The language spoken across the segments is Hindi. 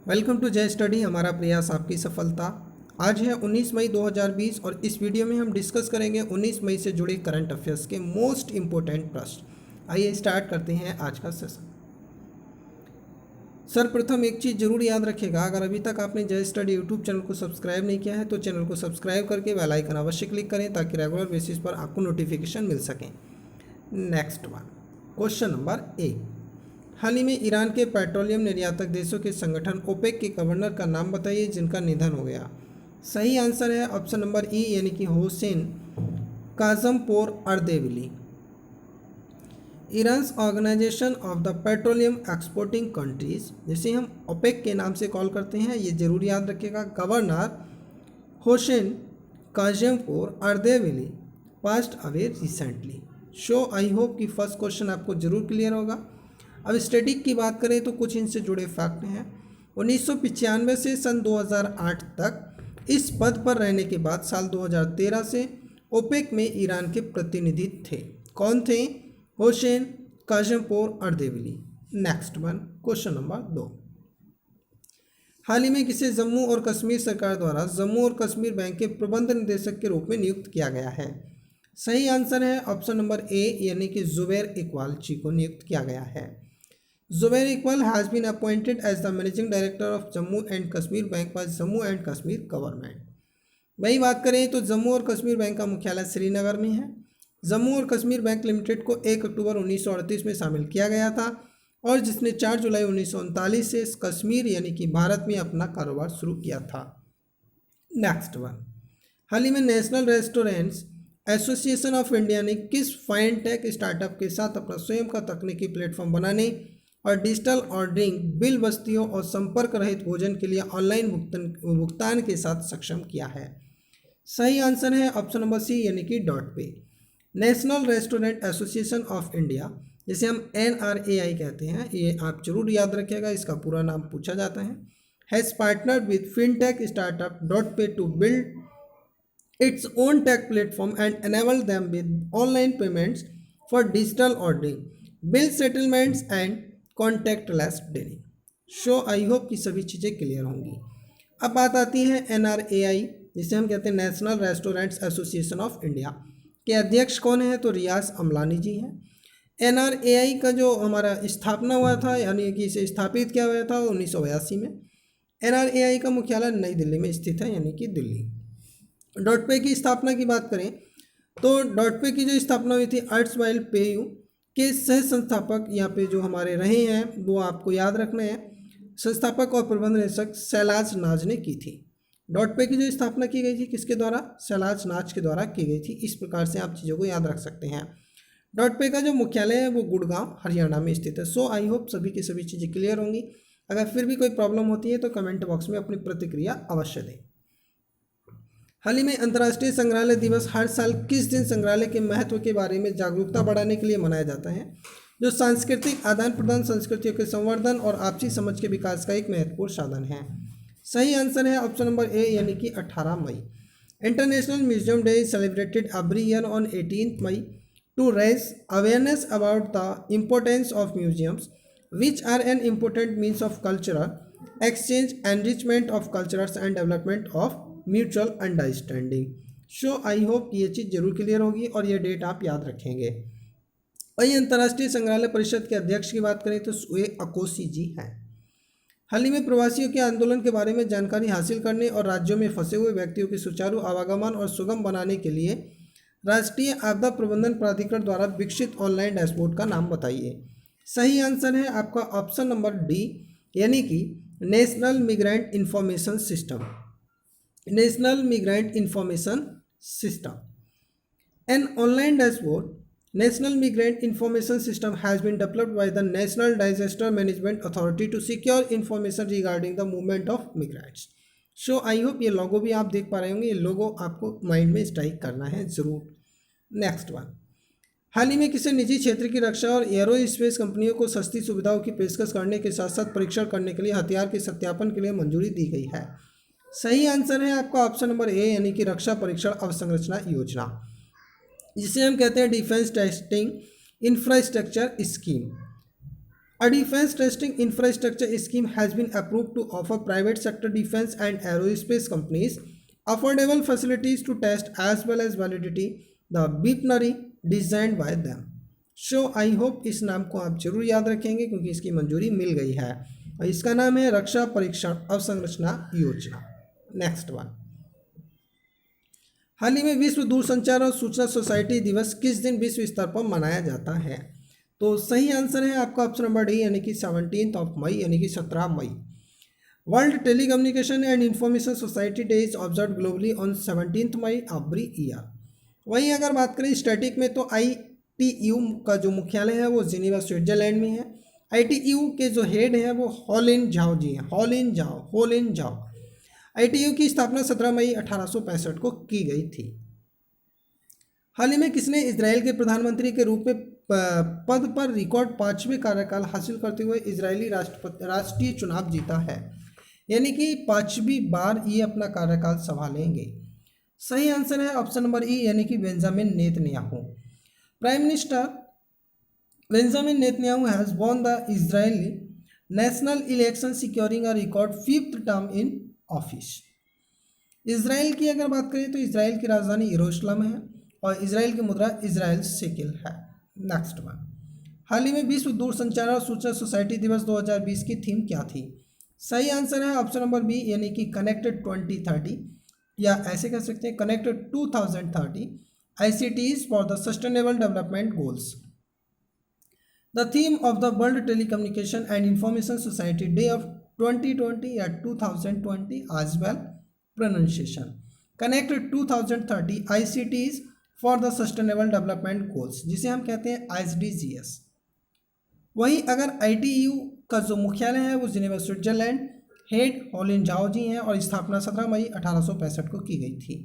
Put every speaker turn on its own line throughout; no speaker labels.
वेलकम टू जय स्टडी। हमारा प्रयास आपकी सफलता। आज है 19 मई 2020 और इस वीडियो में हम डिस्कस करेंगे 19 मई से जुड़े करंट अफेयर्स के मोस्ट इम्पोर्टेंट प्रश्न। आइए स्टार्ट करते हैं आज का सेशन। सर्वप्रथम एक चीज़ जरूर याद रखिएगा, अगर अभी तक आपने जय स्टडी यूट्यूब चैनल को सब्सक्राइब नहीं किया है तो चैनल को सब्सक्राइब करके बेल आइकन अवश्य क्लिक करें ताकि रेगुलर बेसिस पर आपको नोटिफिकेशन मिल सकें। Next one, question number 1। हाल ही में ईरान के पेट्रोलियम निर्यातक देशों के संगठन ओपेक के गवर्नर का नाम बताइए जिनका निधन हो गया। सही आंसर है ऑप्शन नंबर ई यानी कि Hossein Kazempour Ardebili. Iran's Organization of the Petroleum Exporting Countries, जिसे हम ओपेक के नाम से कॉल करते हैं, ये जरूर याद रखिएगा, governor Hossein Kazempour Ardebili passed away recently. So I hope कि फर्स्ट क्वेश्चन आपको जरूर क्लियर होगा। अब स्टैटिक की बात करें तो कुछ इनसे जुड़े फैक्ट हैं। 1995 से सन 2008 तक इस पद पर रहने के बाद साल 2013 से ओपेक में ईरान के प्रतिनिधि थे। कौन थे? Hossein Kazempour Ardebili. Next one, question number 2। हाल ही में किसे जम्मू और कश्मीर सरकार द्वारा जम्मू और कश्मीर बैंक के प्रबंध निदेशक के रूप में नियुक्त किया गया है? सही आंसर है ऑप्शन नंबर ए यानी कि जुबैर इकबाल जी को नियुक्त किया गया है। Zubair Iqbal has been appointed as the managing director of Jammu and Kashmir bank by Jammu and Kashmir government. वही बात करें तो जम्मू और कश्मीर बैंक का मुख्यालय श्रीनगर में है। जम्मू और कश्मीर बैंक लिमिटेड को 1 अक्टूबर 1938 में शामिल किया गया था और जिसने 4 जुलाई 1939 से कश्मीर यानी कि भारत में अपना कारोबार शुरू किया था। नेक्स्ट वन, हाल ही में national restaurants association of India ने किस फाइनटेक स्टार्टअप के साथ अपना स्वयं का तकनीकी प्लेटफॉर्म बनाने और डिजिटल ऑर्डरिंग, बिल बस्तियों और संपर्क रहित भोजन के लिए ऑनलाइन भुगतान के साथ सक्षम किया है? सही आंसर है ऑप्शन नंबर सी यानी कि .पे। National restaurant association of India, जिसे हम NRAI कहते हैं, ये आप जरूर याद रखिएगा, इसका पूरा नाम पूछा जाता है, has partnered with fintech startup .DotPe to build its own tech platform and enable them with online payments for digital ordering, bill settlements and contactless dealing. So I hope कि सभी चीज़ें क्लियर होंगी। अब बात आती है NRAI, जिसे हम कहते हैं national restaurants association of India के अध्यक्ष कौन है? तो रियाज अमलानी जी हैं। NRAI का जो हमारा स्थापना हुआ था यानी कि इसे स्थापित किया हुआ था 1982 में। NRAI का मुख्यालय नई दिल्ली में स्थित है यानी कि दिल्ली। .पे की स्थापना की बात करें तो .पे की जो स्थापना हुई थी अर्ट्सवाइल पेयू के सह संस्थापक यहाँ पे जो हमारे रहे हैं वो आपको याद रखना है, संस्थापक और प्रबंध निदेशक शैलाज नाज ने की थी। .पे की जो स्थापना की गई थी किसके द्वारा? शैलाज नाज के द्वारा की गई थी। इस प्रकार से आप चीज़ों को याद रख सकते हैं। .पे का जो मुख्यालय है वो गुड़गांव हरियाणा में स्थित है। सो आई होप सभी की सभी चीज़ें क्लियर होंगी। अगर फिर भी कोई प्रॉब्लम होती है तो कमेंट बॉक्स में अपनी प्रतिक्रिया अवश्य दें। हाल ही में अंतर्राष्ट्रीय संग्रहालय दिवस हर साल किस दिन संग्रहालय के महत्व के बारे में जागरूकता बढ़ाने के लिए मनाया जाता है, जो सांस्कृतिक आदान प्रदान, संस्कृतियों के संवर्धन और आपसी समझ के विकास का एक महत्वपूर्ण साधन है? सही आंसर है ऑप्शन नंबर ए यानी कि 18 मई। International museum day is celebrated every year on 18 May to raise awareness about the importance of museums which are an important means of cultural exchange, enrichment of culturals and development of mutual understanding. So I hope ये चीज़ जरूर क्लियर होगी और ये डेट आप याद रखेंगे। वही अंतर्राष्ट्रीय संग्रहालय परिषद के अध्यक्ष की बात करें तो सुए अकोसी जी हैं। हाल ही में प्रवासियों के आंदोलन के बारे में जानकारी हासिल करने और राज्यों में फंसे हुए व्यक्तियों के सुचारू आवागमन और सुगम बनाने के लिए राष्ट्रीय आपदा प्रबंधन प्राधिकरण द्वारा विकसित ऑनलाइन डैशबोर्ड का नाम बताइए। सही आंसर है आपका ऑप्शन नंबर डी यानी कि national migrant information system. National Migrant Information System. An online dashboard, National Migrant Information System has been developed by the National Disaster Management Authority to secure information regarding the movement of migrants. So I hope ये लोगो भी आप देख पा रहे होंगे, ये लोगो आपको माइंड में स्ट्राइक करना है जरूर। नेक्स्ट वन, हाल ही में किसी निजी क्षेत्र की रक्षा और एरो स्पेस कंपनियों को सस्ती सुविधाओं की पेशकश करने के साथ साथ परीक्षण करने के लिए हथियार के सत्यापन के लिए मंजूरी दी गई है? सही आंसर है आपका ऑप्शन नंबर ए यानी कि रक्षा परीक्षण अवसंरचना योजना, जिसे हम कहते हैं defence testing infrastructure scheme. A defense testing infrastructure scheme has been approved to offer private sector defense and aerospace companies affordable facilities to test as well as validity the weaponry designed by them. So I hope इस नाम को आप जरूर याद रखेंगे क्योंकि इसकी मंजूरी मिल गई है और इसका नाम है रक्षा परीक्षण अवसंरचना योजना। नेक्स्ट वन, हाल ही में विश्व दूरसंचार और सूचना सोसाइटी दिवस किस दिन विश्व स्तर पर मनाया जाता है? तो सही आंसर है आपका ऑप्शन नंबर डी यानी कि 17 मई यानी कि 17 मई। World telecommunication and information society day is observe globally on 17 May every year. वहीं अगर बात करें स्टैटिक में तो ITU का जो मुख्यालय है वो जिनेवा स्विट्जरलैंड में है। ITU के जो हेड हैं वो होलिन झाओ जी हैं, होलिन झाओ। ITU की स्थापना 17 मई 1865 को की गई थी। हाल ही में किसने इजराइल के प्रधानमंत्री के रूप में पद पर रिकॉर्ड 5वें कार्यकाल हासिल करते हुए इजरायली राष्ट्रीय चुनाव जीता है? यानी कि 5वीं बार ये अपना कार्यकाल संभालेंगे। सही आंसर है ऑप्शन नंबर ई यानी कि Benjamin Netanyahu. Prime minister Benjamin Netanyahu has won the Israeli national election securing a record 5th term in office. Israel की अगर बात करें तो इजराइल की राजधानी यरूशलेम है और इजराइल की मुद्रा इजराइल शेकेल है। नेक्स्ट वन, हाल ही में विश्व दूरसंचार और सूचना सोसाइटी दिवस 2020 की थीम क्या थी? सही आंसर है ऑप्शन नंबर बी यानी कि कनेक्टेड 2030 या ऐसे कह सकते हैं connected 2030 ICTs for the sustainable development goals. The theme of the world telecommunication and information society day of 2020 या 2020 as well pronunciation connected 2030 ICTs for the sustainable development goals जिसे हम कहते हैं SDGs। वहीं अगर ITU का जो मुख्यालय है वो जिनेवा स्विट्जरलैंड, हेड होलिन झाओ जी हैं और स्थापना 17 मई 1865 को की गई थी।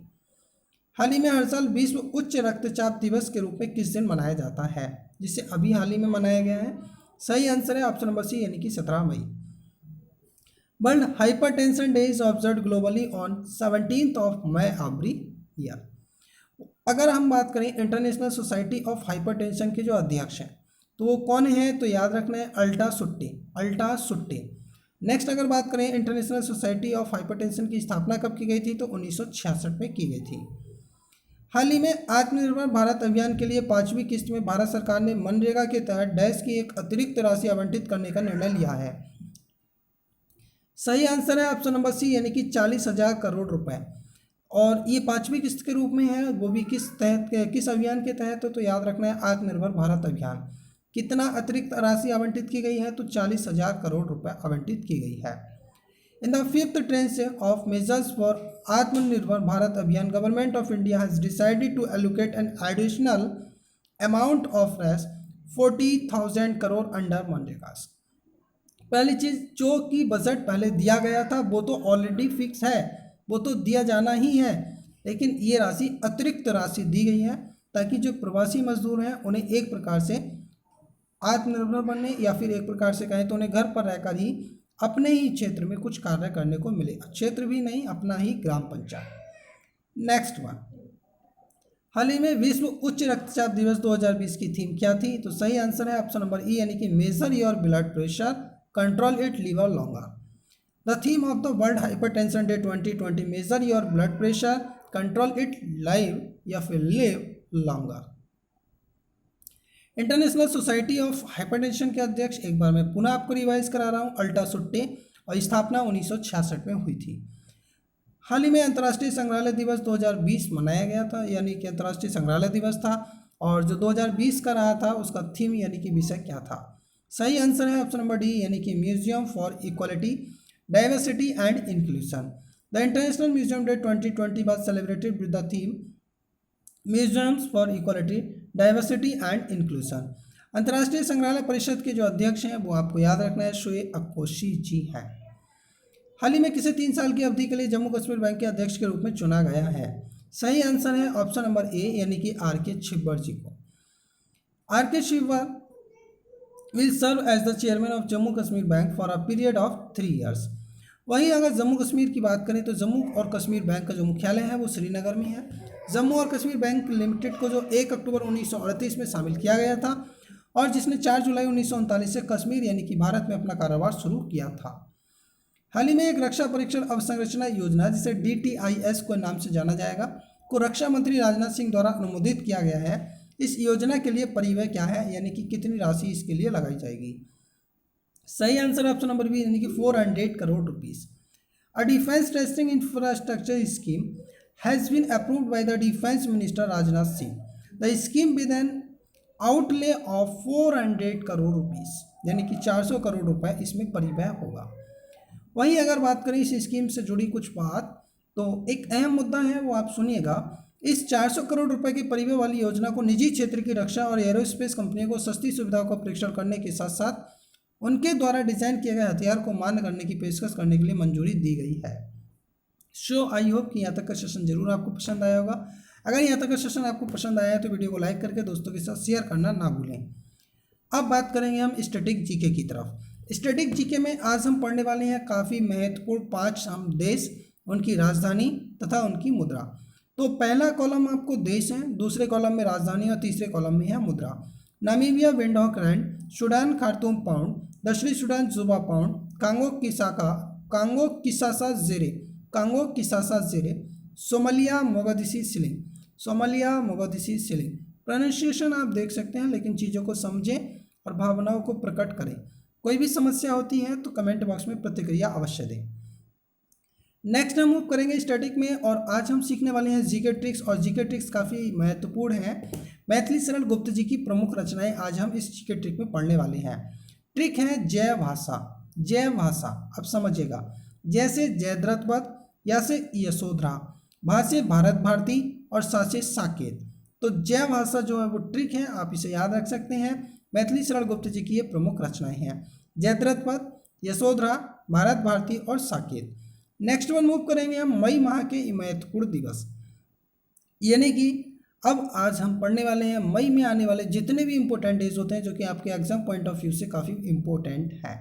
हाल ही में हर साल विश्व उच्च रक्तचाप दिवस के रूप में किस दिन मनाया जाता है, जिसे अभी हाल ही में मनाया गया है? सही आंसर है ऑप्शन नंबर सी यानी कि 17 मई। World hypertension day is observe globally on 17 May every year. अगर हम बात करें इंटरनेशनल सोसाइटी ऑफ हाइपरटेंशन के जो अध्यक्ष हैं तो वो कौन है, तो याद रखना है अल्टा सुट्टी। नेक्स्ट अगर बात करें इंटरनेशनल सोसाइटी ऑफ हाइपरटेंशन की स्थापना कब की गई थी, तो 1966 में की गई थी। हाल ही में आत्मनिर्भर भारत अभियान के लिए 5वीं किस्त में भारत सरकार ने मनरेगा के तहत डैश की एक अतिरिक्त राशि आवंटित करने का निर्णय लिया है। सही आंसर है ऑप्शन नंबर सी यानी कि 40,000 करोड़ रुपए और ये 5वीं किस्त के रूप में है। वो भी किस अभियान के तहत तो याद रखना है आत्मनिर्भर भारत अभियान। कितना अतिरिक्त राशि आवंटित की गई है, तो 40,000 करोड़ रुपए आवंटित की गई है। In the 5th tranche of measures for Atmanirbhar Bharat Abhiyan government of India has decided to allocate an additional amount of 40,000 crore under मनरेगा। पहली चीज़ जो कि बजट पहले दिया गया था वो तो ऑलरेडी फिक्स है, वो तो दिया जाना ही है, लेकिन ये राशि अतिरिक्त राशि दी गई है ताकि जो प्रवासी मजदूर हैं उन्हें एक प्रकार से आत्मनिर्भर बनने या फिर एक प्रकार से कहें तो उन्हें घर पर रहकर ही अपने ही क्षेत्र में कुछ कार्य करने को मिले। क्षेत्र भी नहीं, अपना ही ग्राम पंचायत। नेक्स्ट वन, हाल ही में विश्व उच्च रक्तचाप दिवस 2020 की थीम क्या थी, तो सही आंसर है ऑप्शन नंबर ई यानी कि major your blood pressure control it live longer. The theme of the world hypertension day 2020 major your blood pressure control it live या फिर live longer. International society of hypertension के अध्यक्ष एक बार मैं पुनः आपको रिवाइज करा रहा हूँ अल्टा सुट्टे और स्थापना 1966 में हुई थी। हाल ही में अंतर्राष्ट्रीय संग्रहालय दिवस 2020 मनाया गया था, यानी कि अंतर्राष्ट्रीय संग्रहालय दिवस था और जो 2020 का रहा था उसका थीम यानी कि विषय क्या था। सही आंसर है ऑप्शन नंबर डी यानी कि museum for equality diversity and inclusion. The international museum day 2020 was celebrated with the theme museums for equality diversity and inclusion. अंतर्राष्ट्रीय संग्रहालय परिषद के जो अध्यक्ष हैं वो आपको याद रखना है शोए अकोशी जी हैं। हाल ही में किसे 3 साल की अवधि के लिए जम्मू कश्मीर बैंक के अध्यक्ष के रूप में चुना गया है। सही आंसर है ऑप्शन नंबर ए यानी कि RK छिब्बर जी को। RK Chhibber will serve as the chairman of Jammu Kashmir bank for a period of 3 years। वहीं अगर जम्मू कश्मीर की बात करें तो जम्मू और कश्मीर बैंक का जो मुख्यालय है वो श्रीनगर में है। जम्मू और कश्मीर बैंक लिमिटेड को जो 1 अक्टूबर 1938 में शामिल किया गया था और जिसने 4 जुलाई 1939 से कश्मीर यानी कि भारत में अपना कारोबार शुरू किया था। हाल ही में एक रक्षा परीक्षण अवसंरचना योजना जिसे DTIS को नाम से जाना जाएगा को रक्षा मंत्री राजनाथ सिंह द्वारा अनुमोदित किया गया है। इस योजना के लिए परिव्यय क्या है, यानी कि कितनी राशि इसके लिए लगाई जाएगी। सही आंसर ऑप्शन नंबर बी, यानी कि 400 crore rupees. A defence testing infrastructure scheme has been approved by the defence minister Rajnath Singh. The scheme with an outlay of 400 crore rupees, यानी कि 400 करोड़ रुपए इसमें परिव्यय होगा। वहीं अगर बात करें इस स्कीम से जुड़ी कुछ बात, तो एक अहम मुद्दा है वो आप सुनिएगा। इस 400 करोड़ रुपए की परिव्यय वाली योजना को निजी क्षेत्र की रक्षा और एरोस्पेस कंपनियों को सस्ती सुविधाओं का परीक्षण करने के साथ साथ उनके द्वारा डिजाइन किए गए हथियार को मान्य करने की पेशकश करने के लिए मंजूरी दी गई है। सो आई होप कि यहाँ तक का सेशन जरूर आपको पसंद आया होगा। अगर यहाँ तक का सेशन आपको पसंद आया है तो वीडियो को लाइक करके दोस्तों के साथ शेयर करना ना भूलें। अब बात करेंगे हम स्टैटिक जीके की तरफ। स्टैटिक जीके में आज हम पढ़ने वाले हैं काफ़ी महत्वपूर्ण 5 हम देश, उनकी राजधानी तथा उनकी मुद्रा। तो पहला कॉलम आपको देश है, दूसरे कॉलम में राजधानी और तीसरे कॉलम में है मुद्रा। Namibia Windhoek rand, Sudan Khartoum pound, दक्षिणी Sudan Juba pound, Congo Kinshasa zaire, Somalia मोगादिशी shilling. Pronunciation आप देख सकते हैं, लेकिन चीज़ों को समझें और भावनाओं को प्रकट करें। कोई भी समस्या होती है तो कमेंट बॉक्स में प्रतिक्रिया अवश्य दें। नेक्स्ट हम मूव करेंगे स्टैटिक में, और आज हम सीखने वाले हैं जीके ट्रिक्स, और जीके ट्रिक्स काफ़ी महत्वपूर्ण हैं। मैथिली शरण गुप्त जी की प्रमुख रचनाएं आज हम इस जीके ट्रिक में पढ़ने वाले हैं। ट्रिक है जय भाषा। जय भाषा अब समझिएगा, जैसे जयद्रथवत, या से यशोधरा, भाषे भारत भारती और सा से साकेत। तो जय भाषा जो है वो ट्रिक है, आप इसे याद रख सकते हैं। मैथिली शरण गुप्त जी की ये प्रमुख रचनाएं हैं, जयद्रथवत, यशोधरा, भारत भारती और साकेत। नेक्स्ट वन मूव करेंगे हम मई माह के महत्वपूर्ण दिवस, यानी कि अब आज हम पढ़ने वाले हैं मई में आने वाले जितने भी इंपॉर्टेंट डेज होते हैं जो कि आपके एग्जाम पॉइंट ऑफ व्यू से काफ़ी इंपॉर्टेंट है।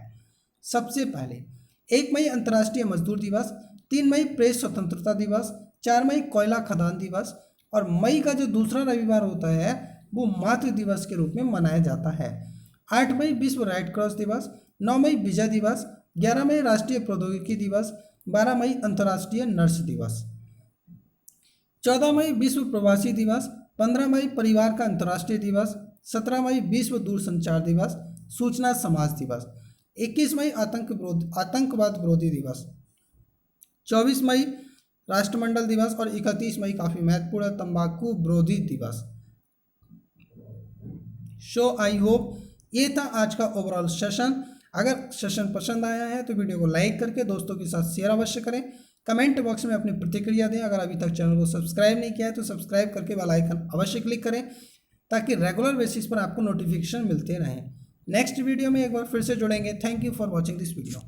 सबसे पहले 1 मई अंतर्राष्ट्रीय मजदूर दिवस, 3 मई प्रेस स्वतंत्रता दिवस, 4 मई कोयला खदान दिवस, और मई का जो दूसरा रविवार होता है वो मातृ दिवस के रूप में मनाया जाता है। 8 मई विश्व रेड क्रॉस दिवस, 9 मई विजय दिवस, 11 मई राष्ट्रीय प्रौद्योगिकी दिवस, 12 मई अंतर्राष्ट्रीय नर्स दिवस, 14 मई विश्व प्रवासी दिवस, 15 मई परिवार का अंतर्राष्ट्रीय दिवस, 17 मई विश्व दूरसंचार दिवस, सूचना समाज दिवस, 21 मई आतंकवाद विरोधी दिवस, 24 मई राष्ट्रमंडल दिवस, और 31 मई काफ़ी महत्वपूर्ण तंबाकू विरोधी दिवस। सो आई होप ये था आज का ओवरऑल सेशन। अगर सेशन पसंद आया है तो वीडियो को लाइक करके दोस्तों के साथ शेयर अवश्य करें। कमेंट बॉक्स में अपनी प्रतिक्रिया दें। अगर अभी तक चैनल को सब्सक्राइब नहीं किया है तो सब्सक्राइब करके बेल आइकन अवश्य क्लिक करें ताकि रेगुलर बेसिस पर आपको नोटिफिकेशन मिलते रहें। नेक्स्ट वीडियो में एक बार फिर से जुड़ेंगे। Thank you for watching this video.